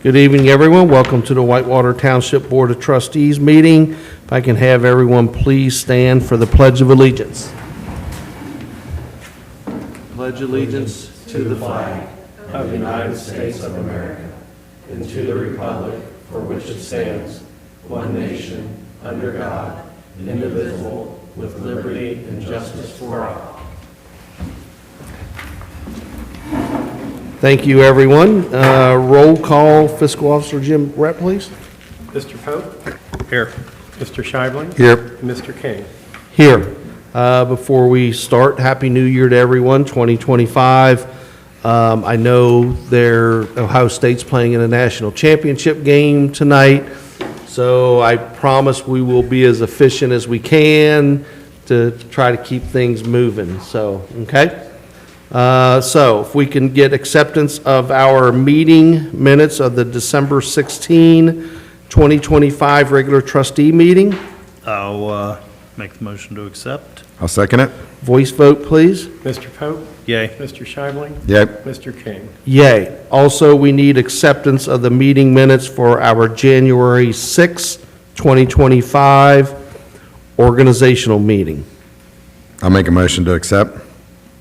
Good evening, everyone. Welcome to the Whitewater Township Board of Trustees meeting. If I can have everyone please stand for the Pledge of Allegiance. Pledge allegiance to the flag of the United States of America and to the republic for which it stands, one nation, under God, indivisible, with liberty and justice for all. Thank you, everyone. Roll call, Fiscal Officer Jim Rett, please. Mr. Pope? Here. Mr. Scheibling? Here. Mr. King? Here. Before we start, Happy New Year to everyone, 2025. I know Ohio State's playing in a national championship game tonight, so I promise we will be as efficient as we can to try to keep things moving. So, okay? So if we can get acceptance of our meeting minutes of the December 16, 2025 regular trustee meeting. I'll make the motion to accept. I'll second it. Voice vote, please. Mr. Pope? Yay. Mr. Scheibling? Yay. Mr. King? Yay. Also, we need acceptance of the meeting minutes for our January 6, 2025 organizational meeting. I'll make a motion to accept.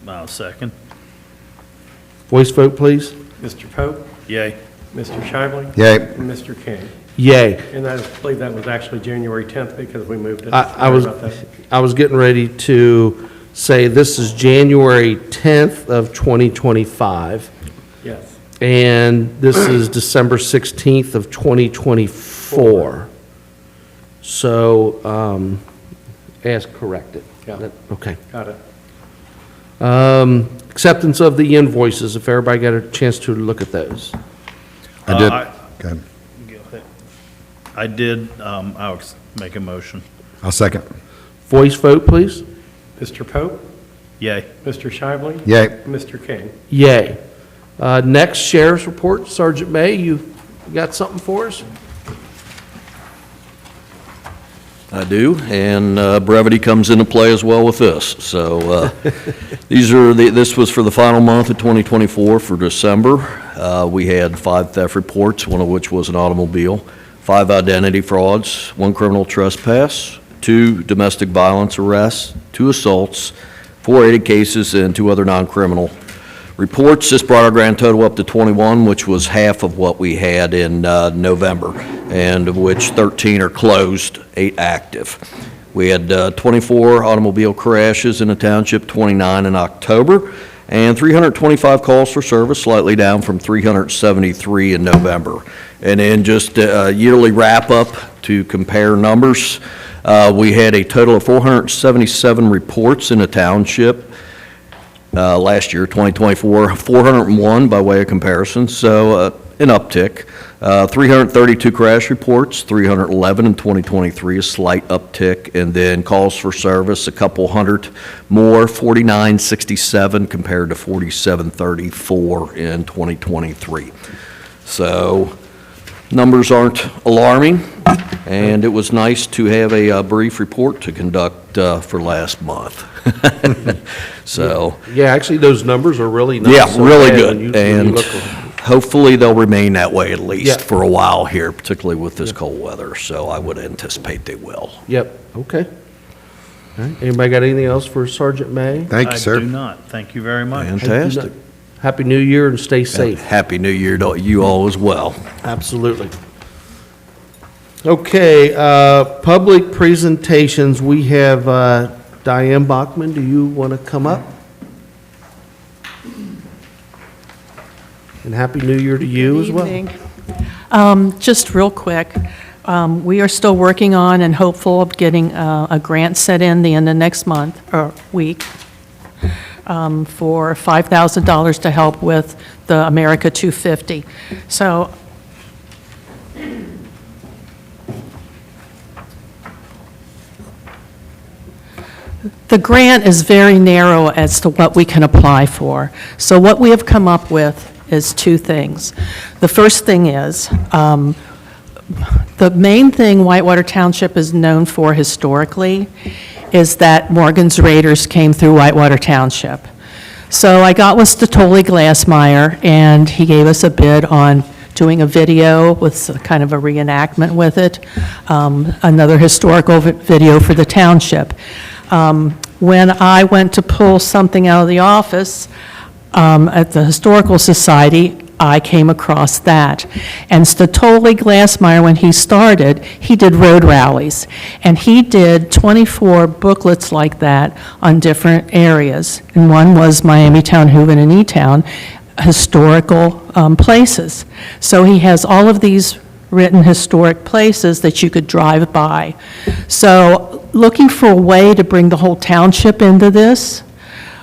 I'll second. Voice vote, please. Mr. Pope? Yay. Mr. Scheibling? Yay. And Mr. King? Yay. And I believe that was actually January 10th because we moved it. I Sorry about that. was getting ready to say this is January 10th of 2025, Yes. and this is December 16th of 2024. So, as corrected. Yeah. Okay. Got it. Acceptance of the invoices, if everybody got a chance to look at those. I did. I- Go ahead. I did, I'll make a motion. I'll second. Voice vote, please. Mr. Pope? Yay. Mr. Scheibling? Yay. And Mr. King? Yay. Next, Sheriff's Report. Sergeant May, you got something for us? I do, and brevity comes into play as well with this. So this was for the final month of 2024 for December. We had 5 theft reports, one of which was an automobile, 5 identity frauds, 1 criminal trespass, 2 domestic violence arrests, 2 assaults, 4 aided cases, and 2 other non-criminal reports. This brought our grand total up to 21, which was half of what we had in November, and of which 13 are closed, 8 active. We had 24 automobile crashes in the township, 29 in October, and 325 calls for service, slightly down from 373 in November. And then just a yearly wrap-up to compare numbers. We had a total of 477 reports in the township. Last year, 2024, 401 by way of comparison, so an uptick. 332 crash reports, 311 in 2023, a slight uptick, and then calls for service, a couple hundred more, 4967 compared to 4734 in 2023. So numbers aren't alarming, and it was nice to have a brief report to conduct for last month. So Yeah, actually, those numbers are really not yeah, so really bad good, when you and look. hopefully they'll remain that way at least Yeah. for a while here, particularly with this cold weather, so I would anticipate they will. Yep, okay. All right. Anybody got anything else for Sergeant May? Thank you, I sir. do not. Thank you very much. Fantastic. Happy New Year and stay safe. Happy New Year to you all as well. Absolutely. Okay, public presentations, we have Diane Bachman, do you want to come up? And Happy New Year to you as well. Evening. Just real quick, we are still working on and hopeful of getting a grant set in the end of next month, or week, for $5,000 to help with the America 250. So the grant is very narrow as to what we can apply for. So what we have come up with is 2 things. The first thing is, the main thing Whitewater Township is known for historically is that Morgan's Raiders came through Whitewater Township. So I got with Statoli Glassmeyer, and he gave us a bid on doing a video with kind of a reenactment with it, another historical video for the township. When I went to pull something out of the office at the Historical Society, I came across that. And Statoli Glassmeyer, when he started, he did road rallies. And he did 24 booklets like that on different areas. And one was Miamitown, Hooven, and E-Town, historical places. So he has all of these written historic places that you could drive by. So looking for a way to bring the whole township into this,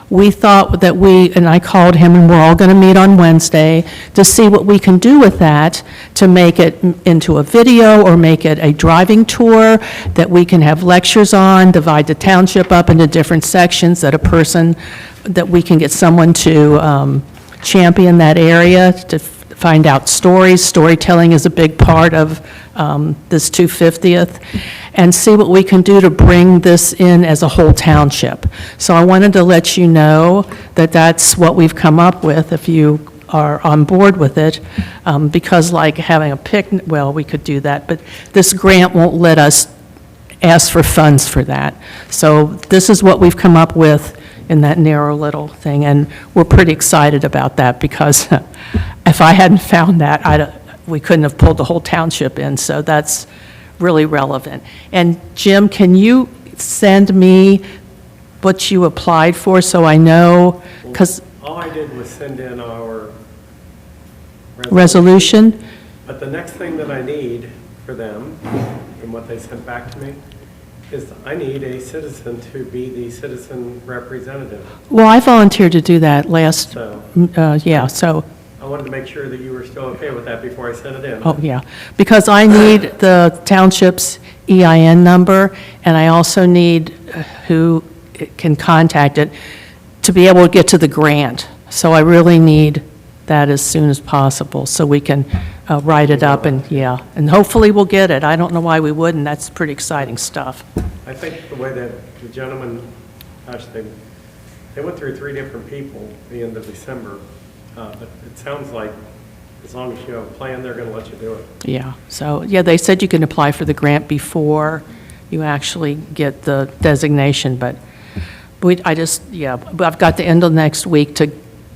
we thought that and I called him, and we're all going to meet on Wednesday to see what we can do with that, to make it into a video or make it a driving tour that we can have lectures on, divide the township up into different sections, that we can get someone to champion that area, to find out stories. Storytelling is a big part of this 250th, and see what we can do to bring this in as a whole township. So I wanted to let you know that that's what we've come up with, if you are on board with it, because like having a picnic, well, we could do that, but this grant won't let us ask for funds for that. So this is what we've come up with in that narrow little thing, and we're pretty excited about that, because if I hadn't found that, we couldn't have pulled the whole township in, so that's really relevant. And Jim, can you send me what you applied for, so I know, because All I did was send in our resolution? But the next thing that I need for them, and what they sent back to me, is I need a citizen to be the citizen representative. Well, I volunteered to do that last, So yeah, so, I wanted to make sure that you were still okay with that before I sent it in. oh, yeah, because I need the township's EIN number, and I also need who can contact it to be able to get to the grant. So I really need that as soon as possible, so we can write it up, and, yeah, and hopefully we'll get it. I don't know why we wouldn't. That's pretty exciting stuff. I think the way that the gentleman, gosh, they went through 3 different people at the end of December, but it sounds like as long as you have a plan, they're going to let you do it. Yeah, so, yeah, they said you can apply for the grant before you actually get the designation, but I've got the end of next week to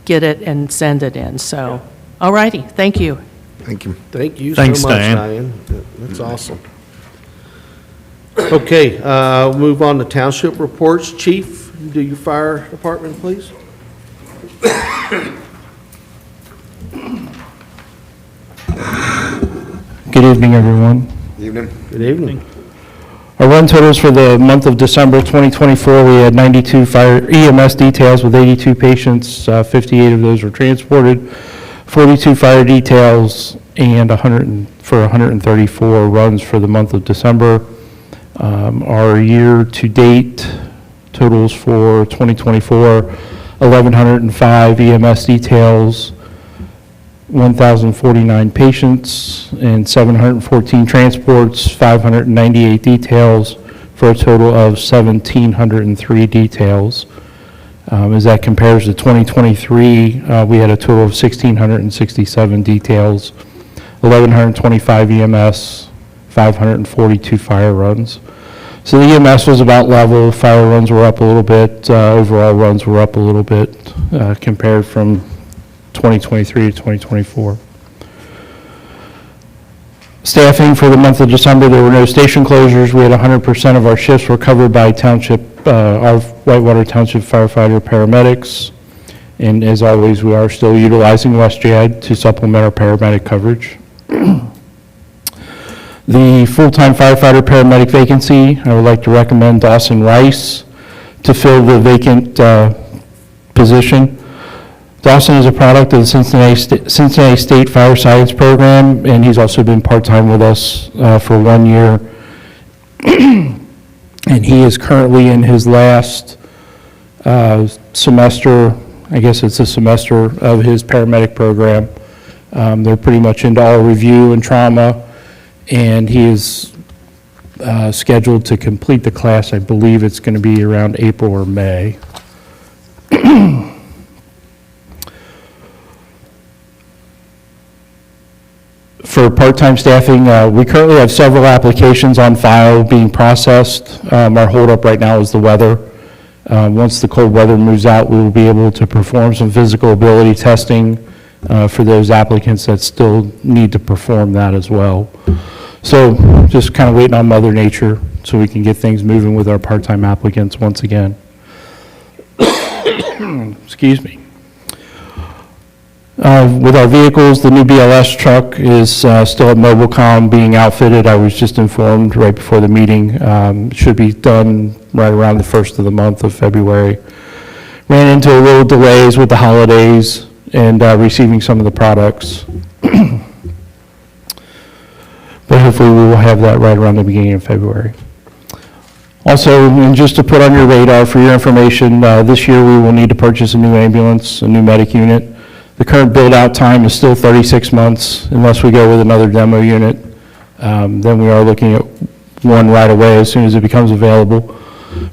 get it and send it in, so, all righty, thank you. Thank you. Thank you so Thanks, much, Diane. Diane. That's awesome. Okay, move on to township reports. Chief, do your fire department, please. Good evening, everyone. Evening. Good evening. Our run totals for the month of December 2024, we had 92 fire EMS details with 82 patients. 58 of those were transported, 42 fire details, and 134 runs for the month of December. Our year-to-date totals for 2024, 1,105 EMS details, 1,049 patients, and 714 transports, 598 details, for a total of 1,703 details. As that compares to 2023, we had a total of 1,667 details, 1,125 EMS, 542 fire runs. So the EMS was about level, fire runs were up a little bit, overall runs were up a little bit compared from 2023 to 2024. Staffing for the month of December, there were no station closures. We had 100% of our shifts were covered by our Whitewater Township firefighter paramedics. And as always, we are still utilizing WestJAD to supplement our paramedic coverage. The full-time firefighter paramedic vacancy, I would like to recommend Dawson Rice to fill the vacant position. Dawson is a product of the Cincinnati State Fire Science Program, and he's also been part-time with us for 1 year. And he is currently in his last semester, I guess it's a semester of his paramedic program. They're pretty much into all review and trauma, and he is scheduled to complete the class. I believe it's going to be around April or May. For part-time staffing, we currently have several applications on file being processed. Our holdup right now is the weather. Once the cold weather moves out, we will be able to perform some physical ability testing for those applicants that still need to perform that as well. So just kind of waiting on Mother Nature so we can get things moving with our part-time applicants once again. Excuse me. With our vehicles, the new BLS truck is still at Mobilecom being outfitted. I was just informed right before the meeting. Should be done right around the first of the month of February. Ran into a little delays with the holidays and receiving some of the products. But hopefully we will have that right around the beginning of February. Also, and just to put on your radar for your information, this year we will need to purchase a new ambulance, a new medic unit. The current build-out time is still 36 months unless we go with another demo unit. Then we are looking at one right away as soon as it becomes available.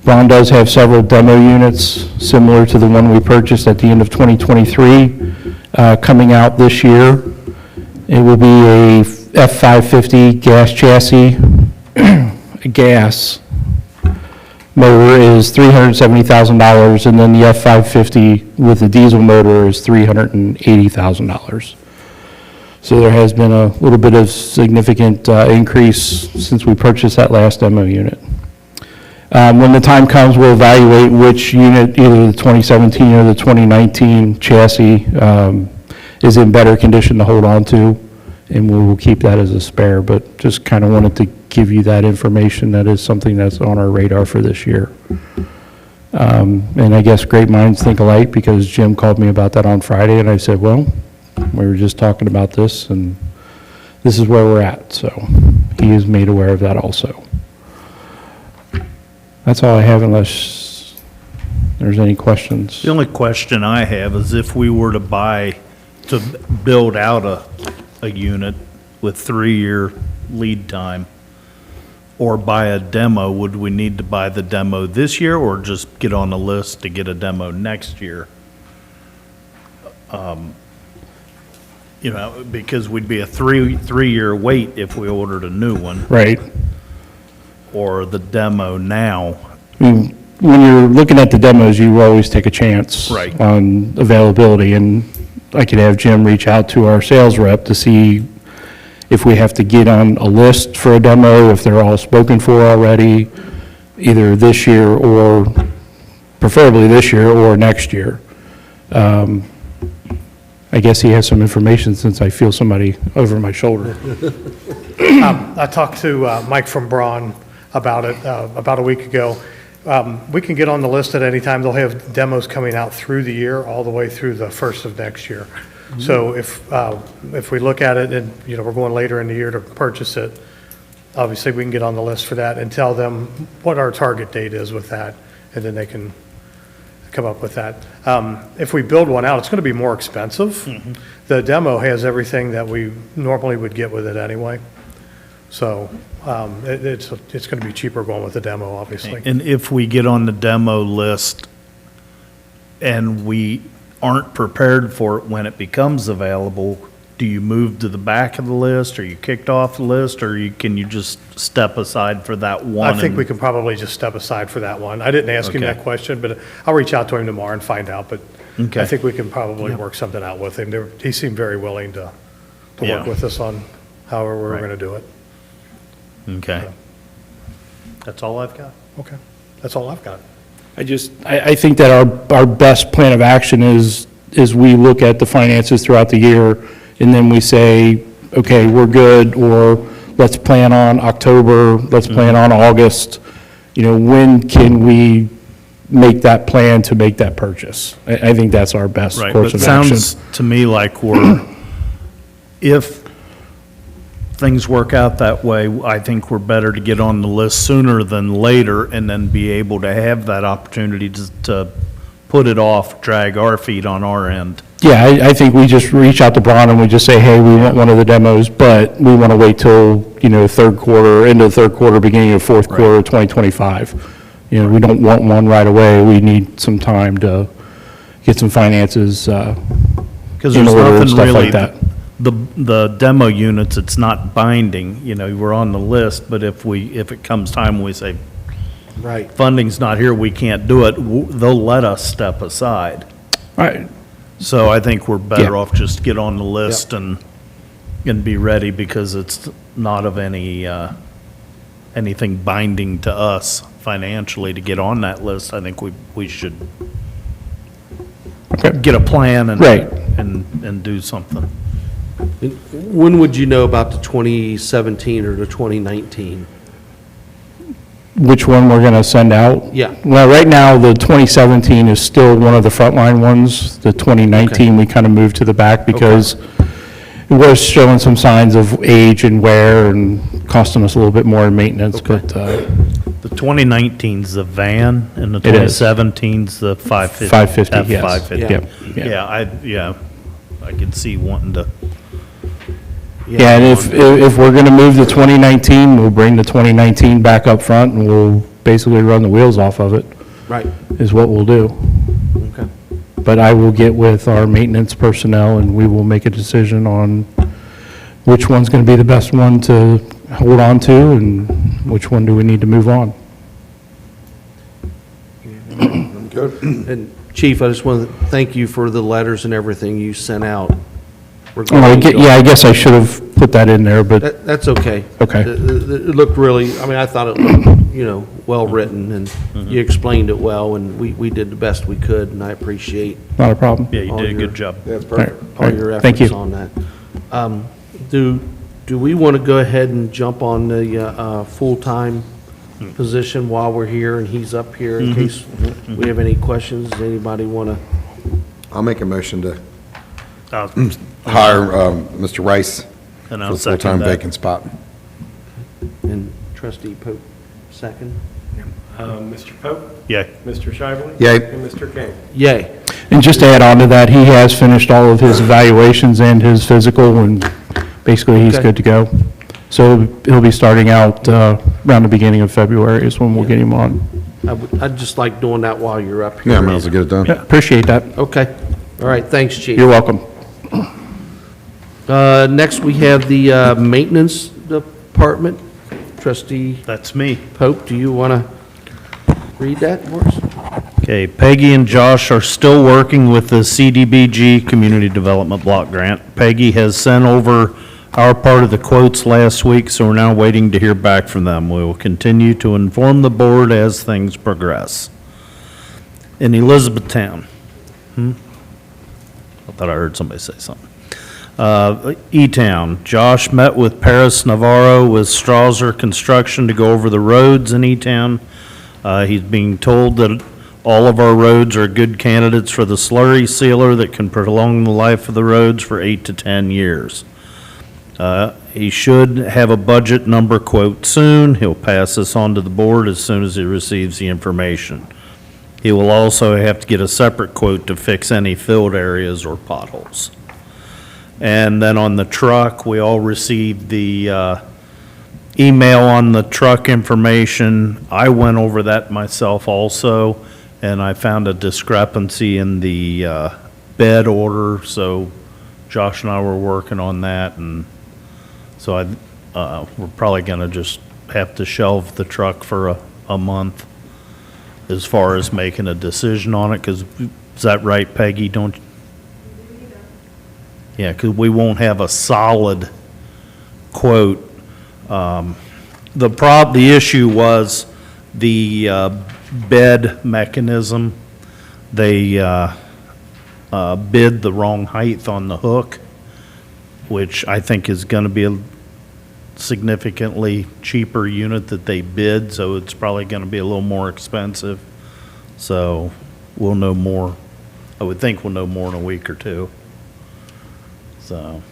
Braun does have several demo units similar to the one we purchased at the end of 2023 coming out this year. It will be a F550 gas chassis. A gas motor is $370,000, and then the F550 with the diesel motor is $380,000. So there has been a little bit of significant increase since we purchased that last demo unit. When the time comes, we'll evaluate which unit, either the 2017 or the 2019 chassis, is in better condition to hold on to, and we will keep that as a spare, but just kind of wanted to give you that information. That is something that's on our radar for this year. And I guess great minds think alike, because Jim called me about that on Friday, and I said, well, we were just talking about this, and this is where we're at. So he is made aware of that also. That's all I have, unless there's any questions. The only question I have is if we were to build out a unit with 3-year lead time, or buy a demo, would we need to buy the demo this year or just get on the list to get a demo next year? Because we'd be a three-year wait if we ordered a new one, Right. or the demo now. I mean, when you're looking at the demos, you always take a chance Right. on availability, and I could have Jim reach out to our sales rep to see if we have to get on a list for a demo, if they're all spoken for already, either this year or, preferably this year or next year. I guess he has some information since I feel somebody over my shoulder. I talked to Mike from Braun about it about a week ago. We can get on the list at any time. They'll have demos coming out through the year, all the way through the first of next year. So if we look at it and, we're going later in the year to purchase it, obviously we can get on the list for that and tell them what our target date is with that, and then they can come up with that. If we build one out, it's going to be more expensive. The demo has everything that we normally would get with it anyway. So it's going to be cheaper going with the demo, obviously. And if we get on the demo list and we aren't prepared for it when it becomes available, do you move to the back of the list? Are you kicked off the list, or can you just step aside for that one? I think we can probably just step aside for that one. I didn't ask him Okay. that question, but I'll reach out to him tomorrow and find out. But Okay. I think we can probably work something out with him. He seemed very willing to Yeah. work with us on however we're Right. going to do it. Okay. That's all I've got. Okay. That's all I've got. I think that our best plan of action is we look at the finances throughout the year, and then we say, okay, we're good, or let's plan on October, let's plan on August. When can we make that plan to make that purchase? I think that's our best Right, course but of action. sounds to me like if things work out that way, I think we're better to get on the list sooner than later, and then be able to have that opportunity to put it off, drag our feet on our end. Yeah, I think we just reach out to Braun and we just say, hey, we want one of the demos, but we want to wait till, third quarter, end of the third quarter, beginning of fourth quarter of 2025. We don't want one right away. We need some time to get some finances Because in there's order and nothing stuff really, like that. the demo units, it's not binding, you know, we're on the list, but if it comes time, we say, Right. funding's not here, we can't do it, they'll let us step aside. Right. So I think we're better Yeah. off just get on the list and be ready, because it's not of anything binding to us financially to get on that list. I think we should Okay. get a plan and. Right. And do something. When would you know about the 2017 or the 2019? Which one we're going to send out? Yeah. Well, right now, the 2017 is still one of the frontline ones. The 2019, we kind of moved to the back because it was showing some signs of age and wear and costing us a little bit more in maintenance, but, The 2019's the van, and the It is. 2017's the 550. 550, yes. F-550. Yep, yeah. Yeah, I could see wanting to, Yeah, and if we're going to move the 2019, we'll bring the 2019 back up front, and we'll basically run the wheels off of it, Right, is what we'll do. okay. But I will get with our maintenance personnel, and we will make a decision on which one's going to be the best one to hold on to, and which one do we need to move on. And Chief, I just want to thank you for the letters and everything you sent out. Yeah, I guess I should have put that in there, but, That's okay. Okay. It looked really, I mean, I thought it looked, well-written, and you explained it well, and we did the best we could, and I appreciate not a problem. yeah, you All did a your- good job. That's All right, all your Thank efforts you. on that. Do we want to go ahead and jump on the full-time position while we're here, and he's up here in case we have any questions? Does anybody want to? I'll make a motion to Uh, hire Mr. Rice And for I'll the second full-time that. vacant spot. And Trustee Pope, second? Mr. Pope, Yeah, Mr. Shively? Yay. And Mr. King? Yay. And just to add on to that, he has finished all of his evaluations and his physical, and basically he's Okay. good to go. So he'll be starting out around the beginning of February is when we'll get him on. I'd just like doing that while you're up here. Yeah, might as well get it done. Yeah, appreciate that. Okay. All right, thanks, Chief. You're welcome. Next, we have the Maintenance Department. Trustee that's me. Pope, do you want to read that for us? Okay, Peggy and Josh are still working with the CDBG Community Development Block Grant. Peggy has sent over our part of the quotes last week, so we're now waiting to hear back from them. We will continue to inform the board as things progress. In Elizabethtown, I thought I heard somebody say something. E-Town, Josh met with Paris Navarro with Strasser Construction to go over the roads in E-Town. He's being told that all of our roads are good candidates for the slurry sealer that can prolong the life of the roads for 8 to 10 years. He should have a budget number quote soon. He'll pass this on to the board as soon as he receives the information. He will also have to get a separate quote to fix any filled areas or potholes. And then on the truck, we all received the email on the truck information. I went over that myself also, and I found a discrepancy in the bed order, so Josh and I were working on that, and so we're probably gonna just have to shelve the truck for a month as far as making a decision on it, because, is that right, Peggy? Don't, yeah, because we won't have a solid quote. The issue was the bed mechanism. They bid the wrong height on the hook, which I think is going to be a significantly cheaper unit that they bid, so it's probably going to be a little more expensive. So we'll know more. I would think we'll know more in a week or two. So,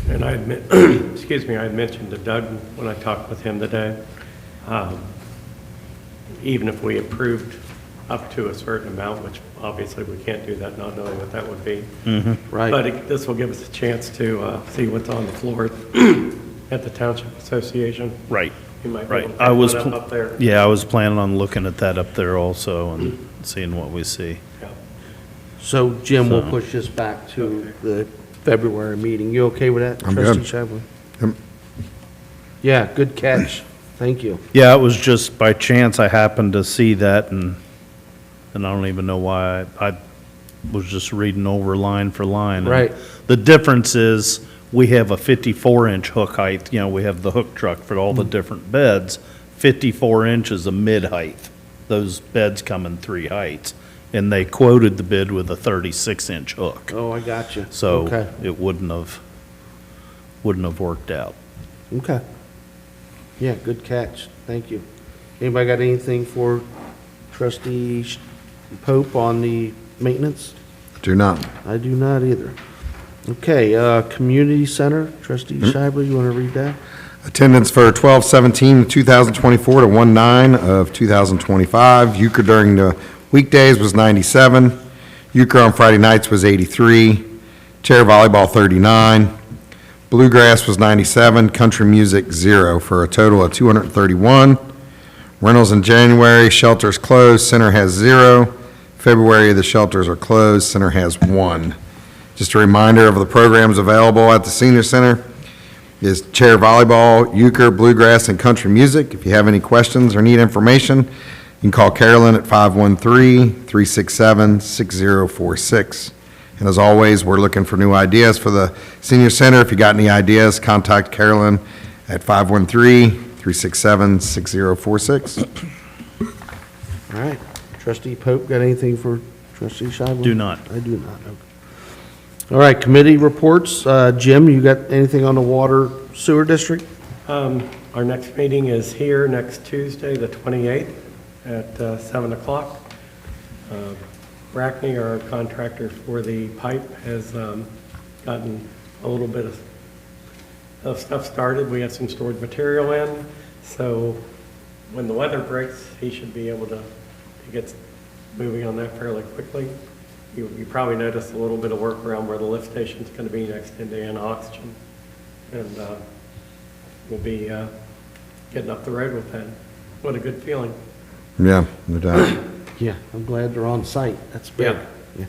And I admit, excuse me, I had mentioned to Doug when I talked with him today, even if we approved up to a certain amount, which obviously we can't do that, not knowing what that would be. Right. But this will give us a chance to see what's on the floor at the Township Association. right, You might be right. able to I pick was, one up there. yeah, I was planning on looking at that up there also and seeing what we see. Yeah. So Jim, we'll So- push this back to the February meeting. You okay with that, I'm good. Trustee Shibley? Yep. Yeah, good catch. Thank you. Yeah, it was just by chance I happened to see that, and I don't even know why. I was just reading over line for line. and Right. The difference is, we have a 54-inch hook height, we have the hook truck for all the different beds. 54 inches of mid-height. Those beds come in 3 heights, and they quoted the bid with a 36-inch hook. Oh, I got you. So Okay. it wouldn't have worked out. Okay. Yeah, good catch. Thank you. Anybody got anything for Trustee Pope on the maintenance? Do not. I do not either. Okay, Community Center, Trustee Shibley, you want to read that? Attendance for 12/17/2024 to 1/9 of 2025. Euchre during the weekdays was 97. Euchre on Friday nights was 83. Chair volleyball 39. Bluegrass was 97. Country music 0 for a total of 231. Rentals in January, shelters closed, center has 0. February, the shelters are closed, center has 1. Just a reminder of the programs available at the senior center is chair volleyball, euchre, bluegrass, and country music. If you have any questions or need information, you can call Carolyn at 513-367-6046. And as always, we're looking for new ideas for the senior center. If you got any ideas, contact Carolyn at 513-367-6046. All right. Trustee Pope, got anything for Trustee Shibley? Do not. I do not, okay. All right, committee reports. Jim, you got anything on the water sewer district? Our next meeting is here next Tuesday, the 28th, at 7 o'clock. Brackney, our contractor for the pipe, has gotten a little bit of stuff started. We have some stored material in, so when the weather breaks, he should be able to get moving on that fairly quickly. You probably noticed a little bit of work around where the lift station's going to be next to Indiana Oxygen. And we'll be getting up the road with that. What a good feeling. Yeah, no doubt. Yeah, I'm glad they're on site. That's big. Yeah. Yeah.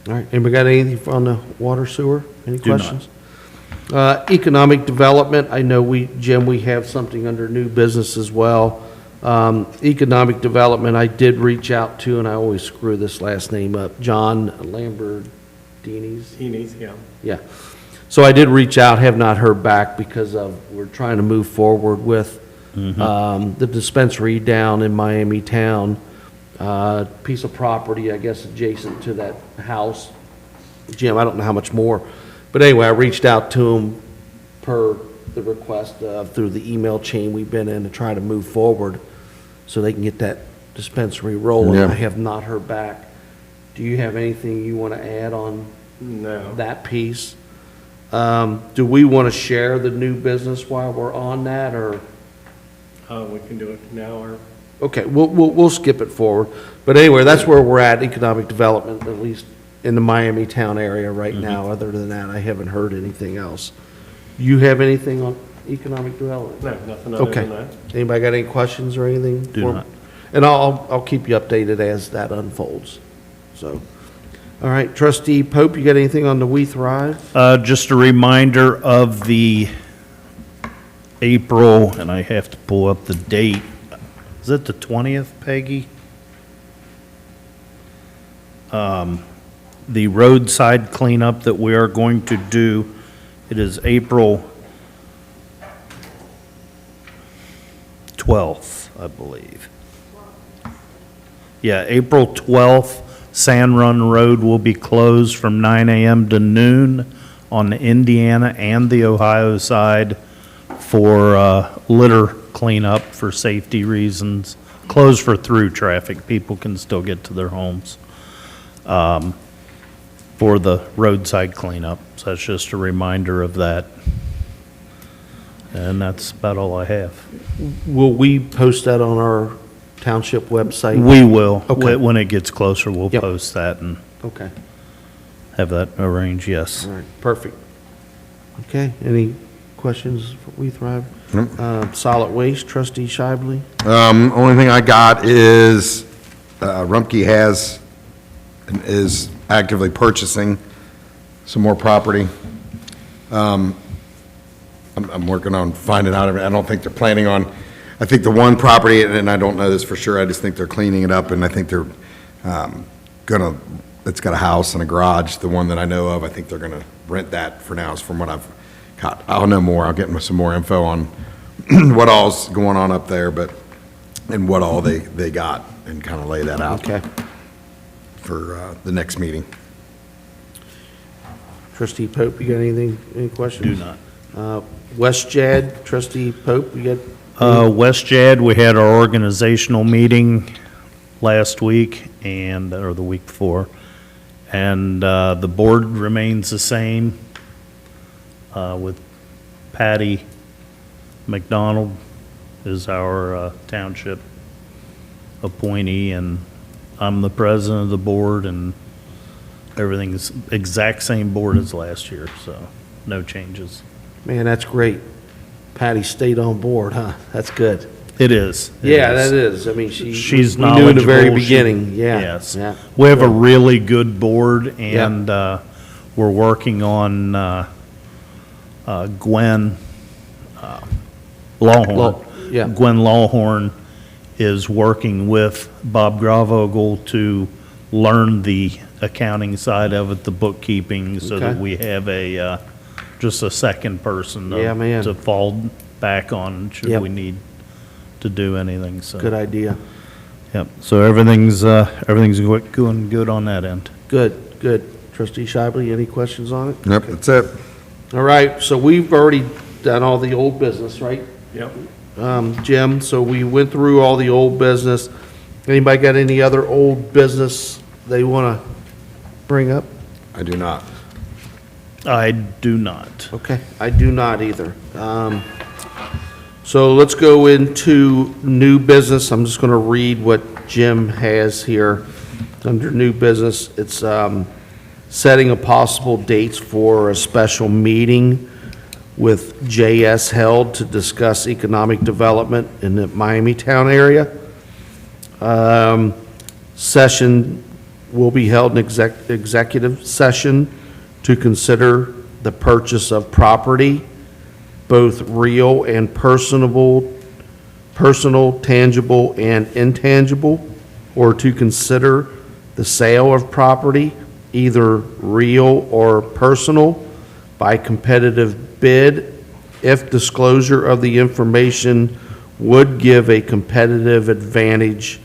All right, anybody got anything on the water sewer? Any Do not. questions? Economic development, I know Jim, we have something under new business as well. Economic development, I did reach out to, and I always screw this last name up, John Lamborghini's. Heaney's, yeah. Yeah. So I did reach out, have not heard back because we're trying to move forward with the dispensary down in Miami town. Piece of property, I guess, adjacent to that house. Jim, I don't know how much more. But anyway, I reached out to him per the request through the email chain we've been in to try to move forward so they can get that dispensary rolling. Yeah. I have not heard back. Do you have anything you want to add on No. that piece? Do we want to share the new business while we're on that, or? We can do it now or Okay, we'll skip it forward. But anyway, that's where we're at, economic development, at least in the Miami town area right now. Other than that, I haven't heard anything else. You have anything on economic development? no, nothing other Okay. than that. Anybody got any questions or anything? Do for- not. And I'll keep you updated as that unfolds. So, all right, Trustee Pope, you got anything on the We Thrive? Just a reminder of the April, and I have to pull up the date. Is it the 20th, Peggy? The roadside cleanup that we are going to do, it is April 12th, I believe. Yeah, April 12th, Sand Run Road will be closed from 9 a.m. to noon on the Indiana and the Ohio side for litter cleanup for safety reasons. Closed for through traffic, people can still get to their homes for the roadside cleanup. So that's just a reminder of that. And that's about all I have. Will we post that on our township website? We will. Okay. When it gets closer, we'll Yep. post that and Okay, have that arranged, yes. all right, perfect. Okay, any questions for We Thrive? Solid waste, Trustee Shibley? Only thing I got is Rumpke is actively purchasing some more property. I'm working on finding out, I don't think they're planning on, I think the one property, and I don't know this for sure, I just think they're cleaning it up, and I think they're gonna, it's got a house and a garage, the one that I know of, I think they're gonna rent that for now, is from what I've got. I'll know more, I'll get some more info on what all's going on up there, but, and what all they got, and kind of lay that out Okay. for the next meeting. Trustee Pope, you got anything, any questions? Do not. West Jad, Trustee Pope, you got? West Jad, we had our organizational meeting last week and, or the week before, and the board remains the same with Patty McDonald is our township appointee, and I'm the president of the board, and everything's exact same board as last year, so no changes. Man, that's great. Patty stayed on board, huh? That's good. It is. It Yeah, is. that is. I mean, She's we knew in the very knowledgeable. She- beginning, yeah. Yes. Yeah. We have a really good board, and we're working on Gwen Lawhorn. Yeah. Gwen Lawhorn is working with Bob Gravogel to learn the accounting side of it, the bookkeeping, so that Okay. we have a, just a second person Yeah, man. to fall back on should Yep. we need to do anything, so. Good idea. Yep, so everything's going good on that end. Good, good. Trustee Shibley, any questions on it? Yep, that's it. All right, so we've already done all the old business, right? Yep. Jim, so we went through all the old business. Anybody got any other old business they want to bring up? I do not. I do not. Okay, I do not either. So let's go into new business. I'm just going to read what Jim has here. Under new business, it's setting a possible dates for a special meeting with JS held to discuss economic development in the Miami-town area. Session will be held in executive session to consider the purchase of property, both real and personal, tangible, and intangible, or to consider the sale of property, either real or personal, by competitive bid, if disclosure of the information would give a competitive advantage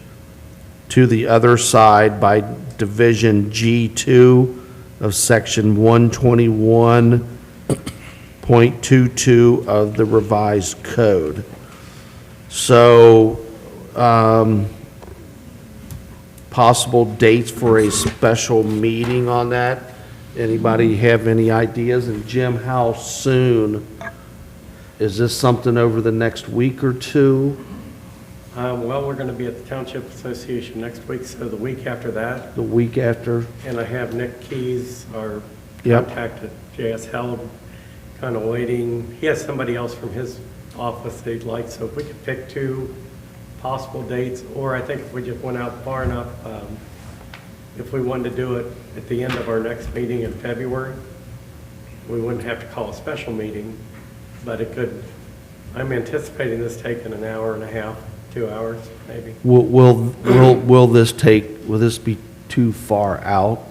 to the other side by Division G2 of Section 121.22 of the revised code. So, possible dates for a special meeting on that? Anybody have any ideas? And Jim, how soon? Is this something over the next week or two? Well, we're going to be at the Township Association next week, so the week after that. The week after? And I have Nick Keys, our Yep. contact at JS Held, kind of waiting. He has somebody else from his office they'd like, so if we could pick two possible dates, or I think if we just went out far enough, if we wanted to do it at the end of our next meeting in February, we wouldn't have to call a special meeting, but it could, I'm anticipating this taking an hour and a half, 2 hours, maybe. Will this be too far out?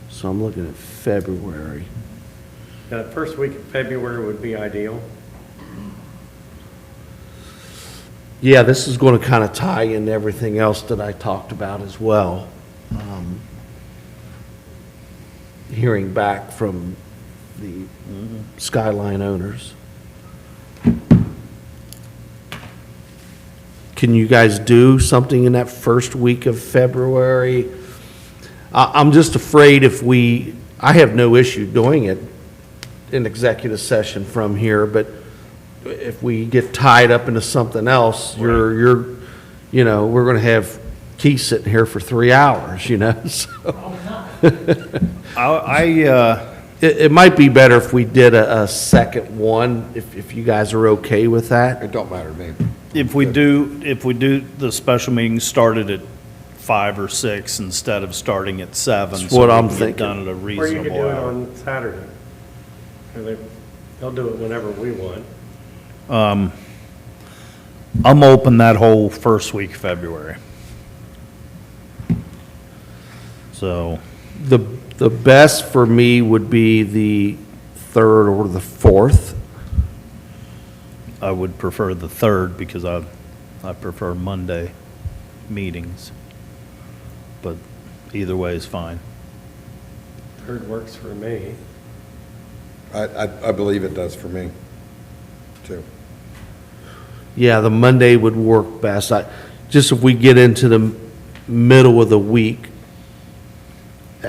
So I'm looking at February. The first week of February would be ideal. Yeah, this is going to kind of tie in everything else that I talked about as well. Hearing back from the Skyline owners. Can you guys do something in that first week of February? I'm just afraid I have no issue doing it in executive session from here, but if we get tied up into something else, we're going to have Keith sitting here for 3 hours, so. It might be better if we did a second one, if you guys are okay with that. It don't matter to me. If we do the special meeting started at 5 or 6 instead of starting at 7. That's what I'm So we can thinking. get done at a Or you could reasonable do it hour. on Saturday. Or they'll do it whenever we want. I'm open that whole first week of February. So, The best for me would be the 3rd or the 4th. I would prefer the 3rd because I prefer Monday meetings. But either way is fine. Third works for me. I believe it does for me, too. Yeah, the Monday would work best. Just if we get into the middle of the week,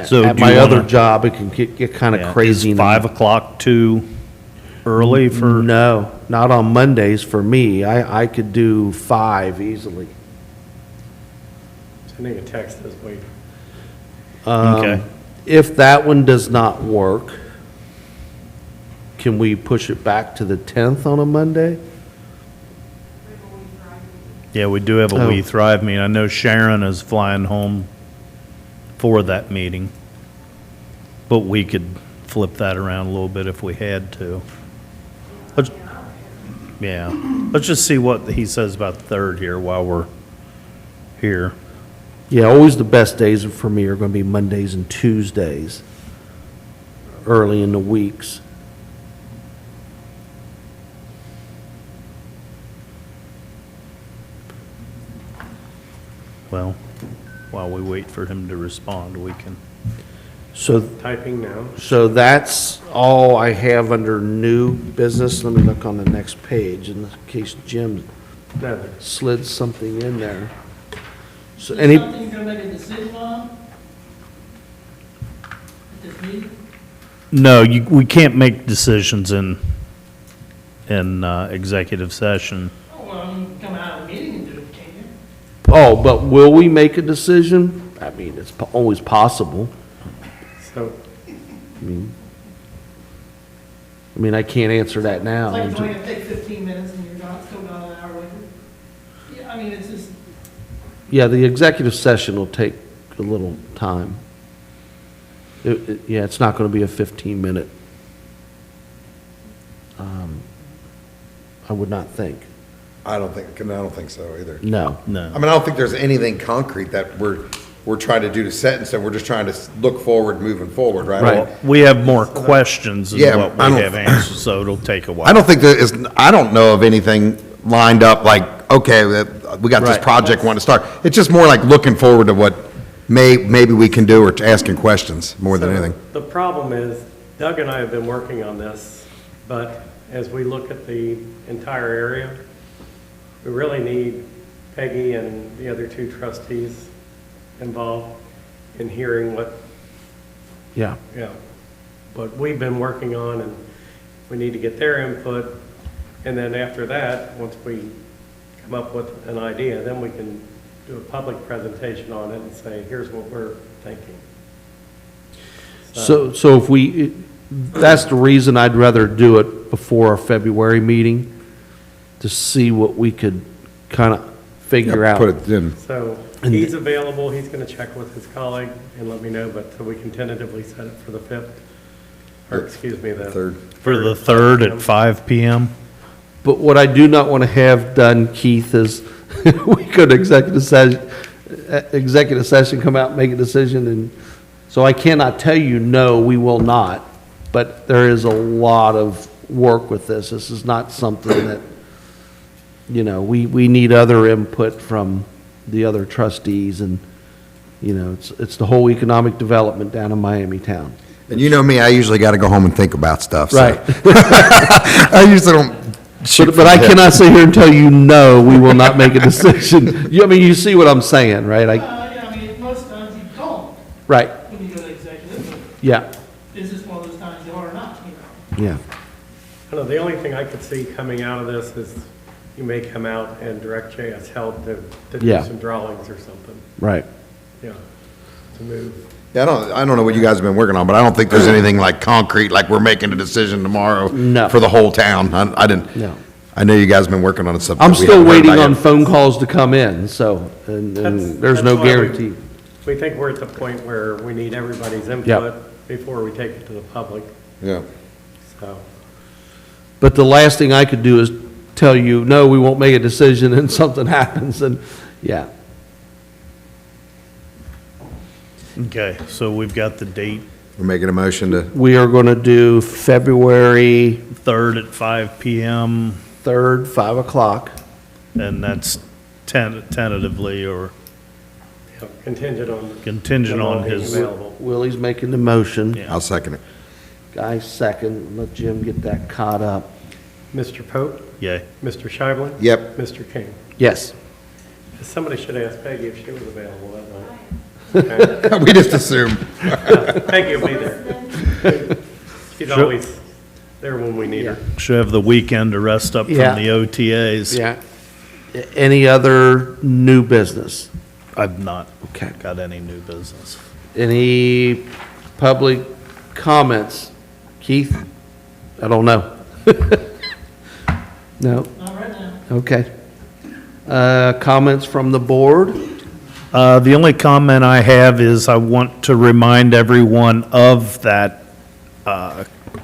So at do my you other wanna- job, it can get kind Yeah, of crazy. Is in the- 5 o'clock too early for? No, not on Mondays for me. I could do 5 easily. Sending a text this week. Okay. If that one does not work, can we push it back to the 10th on a Monday? Yeah, we do have a Oh. We Thrive meeting. I know Sharon is flying home for that meeting, but we could flip that around a little bit if we had to. Yeah, let's just see what he says about the 3rd here while we're here. Yeah, always the best days for me are going to be Mondays and Tuesdays, early in the weeks. Well, while we wait for him to respond, we can. So Typing now. So that's all I have under new business. Let me look on the next page in case Jim No, slid something in there. So Is any, this something you're gonna make a decision on? At this meeting? No, we can't make decisions in executive session. Oh, well, I mean, come out of the meeting and do it, can't you? oh, but will we make a decision? I mean, it's always possible. so I mean, I can't answer that now. It's like it's only gonna take 15 minutes and you're not, still gone an hour later. Yeah, I mean, it's just, Yeah, the executive session will take a little time. Yeah, it's not going to be a 15-minute. I would not think. I don't think so either. No. I No. mean, I don't think there's anything concrete that we're trying to do to set in stone. We're just trying to look forward, moving forward, right? Right. We have more questions than Yeah, what I we don't- have answers, so it'll take a while. I don't think there is, I don't know of anything lined up like, okay, that we got this Right. project want to start. It's just more like looking forward to what maybe we can do or asking questions more than So anything. The problem is Doug and I have been working on this, but as we look at the entire area, we really need Peggy and the other 2 trustees involved in hearing what, Yeah. what we've been working on, and we need to get their input. And then after that, once we come up with an idea, then we can do a public presentation on it and say, here's what we're thinking. So if that's the reason I'd rather do it before our February meeting, to see what we could kind of figure out. Put it in. So he's available, he's going to check with his colleague and let me know, but so we can tentatively set it for the 5th, or excuse me, the Third. For the 3rd at 5 PM? But what I do not want to have done, Keith, is we could executive session, come out and make a decision, and so I cannot tell you, no, we will not, but there is a lot of work with this. This is not something that, we need other input from the other trustees, and, it's the whole economic development down in Miami town. And you know me, I usually got to go home and think about stuff. so- Right. I usually don't shoot But I from the hip. cannot sit here and tell you, no, we will not make a decision. You see what I'm saying, right? yeah, I mean, most times you don't Right, when you go to executive, but yeah, is this one of those times you are or not, you know? yeah. I don't know, the only thing I could see coming out of this is you may come out and direct JS help to do Yeah. some drawings or something, Right. yeah, to move. Yeah, I don't know what you guys have been working on, but I don't think there's anything like concrete, like we're making a decision tomorrow No. for the whole town. I didn't, No. I know you guys have been working on it. I'm still waiting on phone calls to come in, so, and there's no That's why guarantee. We think we're at the point where we need everybody's Yep. input before we take it to the public, Yeah. so. But the last thing I could do is tell you, no, we won't make a decision, and something happens, and, yeah. Okay, so we've got the date, We're making a motion to, We are going to do February 3rd at 5 PM, 3rd, 5 o'clock. and that's tentatively or Contingent on. contingent on being his, available. Willie's making the motion. Yeah. I'll second it. Guy second. Let Jim get that caught up. Mr. Pope, yay. Mr. Scheibling. Yep. Mr. King. Yes. Somebody should ask Peggy if she was available that night. Okay. We just assumed. Peggy will be there. She's Sure. always there when we need her. Should have the weekend to rest up from Yeah. the OTAs. Yeah. Any other new business? I've not Okay. got any new business. Any public comments? Keith? I don't know. No? Not right now. Okay. Comments from the board? The only comment I have is I want to remind everyone of that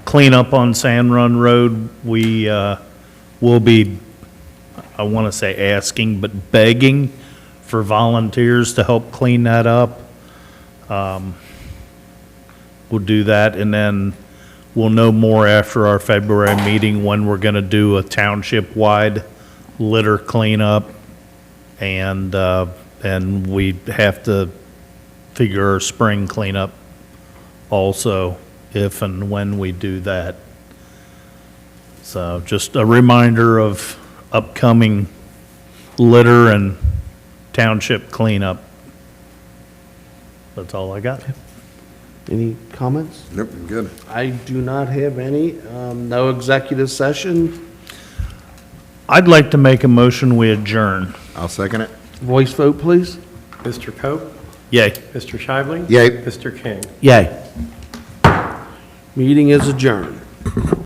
cleanup on Sand Run Road. We will be, I want to say asking, but begging for volunteers to help clean that up. We'll do that, and then we'll know more after our February meeting when we're going to do a township-wide litter cleanup. And we have to figure our spring cleanup also, if and when we do that. So just a reminder of upcoming litter and township cleanup. That's all I got. Any comments? Nope, good. I do not have any. No executive session. I'd like to make a motion, we adjourn. I'll second it. Voice vote, please. Mr. Pope, Yay. Mr. Scheibling. Yay. Mr. King. Yay. Meeting is adjourned.